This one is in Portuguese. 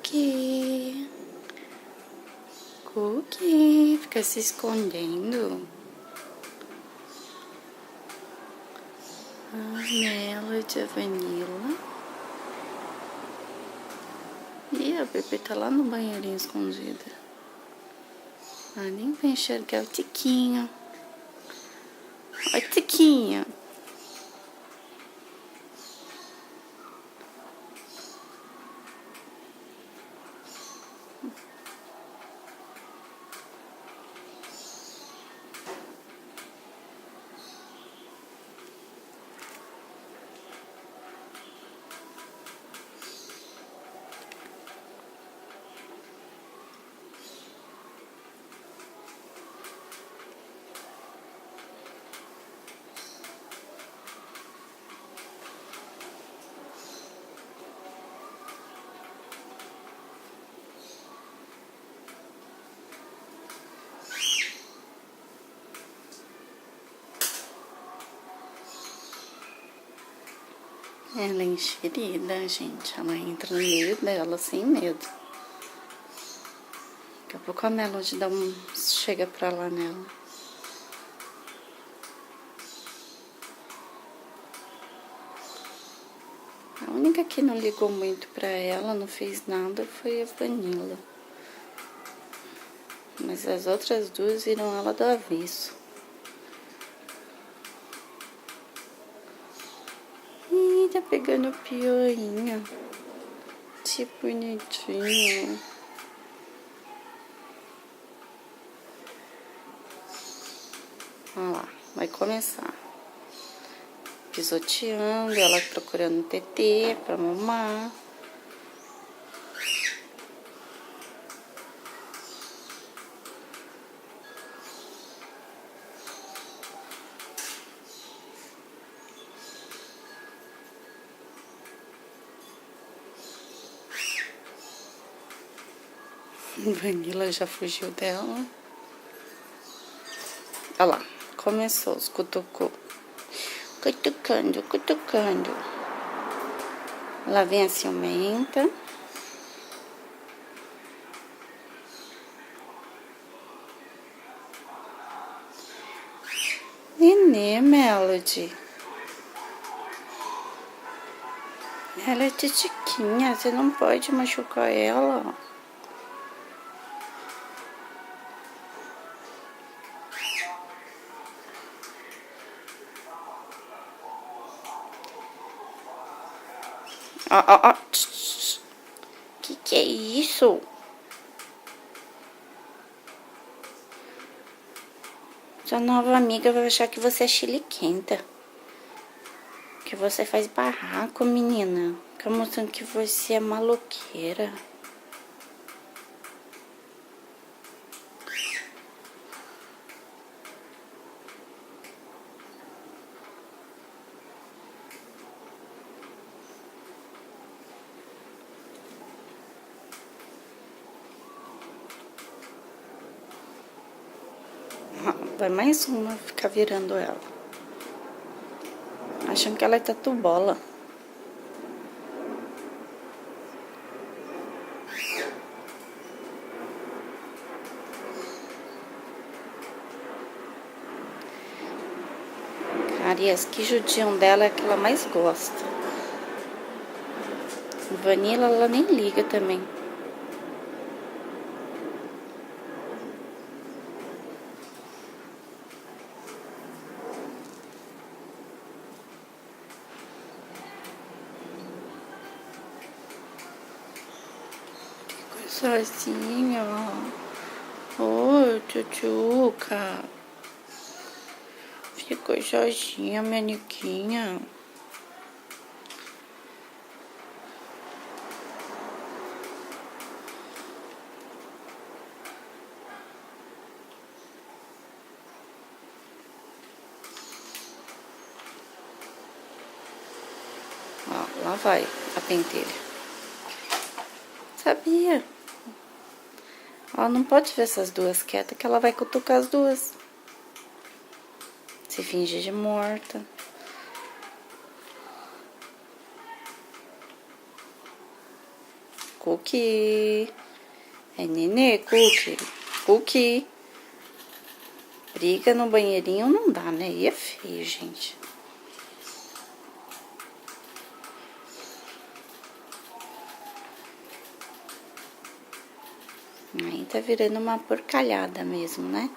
Cookie. Cookie, fica se escondendo. A Melody, a Vanilla. E a bebê tá lá no banheirinho escondida. Ah, nem vai enxergar o Tiquinho. Oi, Tiquinho. Ela é enxerida, gente. Ela entra no meio dela sem medo. Daqui a pouco a Melody chega pra lá nela. A única que não ligou muito pra ela, não fez nada, foi a Vanilla. Mas as outras duas viram ela do avesso. Ih, tá pegando pioinha. Que bonitinho. Olha lá, vai começar. Pisoteando, ela procurando TT pra mamar. Vanilla já fugiu dela. Olha lá, começou os cutucou. Cutucando, cutucando. Lá vem a ciumenta. Nenê, Melody. Ela é titiquinha, você não pode machucar ela. Ó, ó, ó. Que é isso? Sua nova amiga vai achar que você é chiliquenta. Que você faz barraco, menina. Fica mostrando que você é maloqueira. Vai mais uma ficar virando ela. Achando que ela é tatu-bola. Cara, e as que judiam dela é a que ela mais gosta. Vanilla, ela nem liga também. Sozinha, ó. Oi, tchutchuca. Ficou sozinha, minha niquinha. Ó, lá vai a pentelha. Sabia? Ó, não pode ver essas duas quietas que ela vai cutucar as duas. Se fingir de morta. Cookie. É nenê, Cookie. Cookie. Briga no banheirinho não dá, né? E é feio, gente. Aí tá virando uma porcalhada mesmo, né?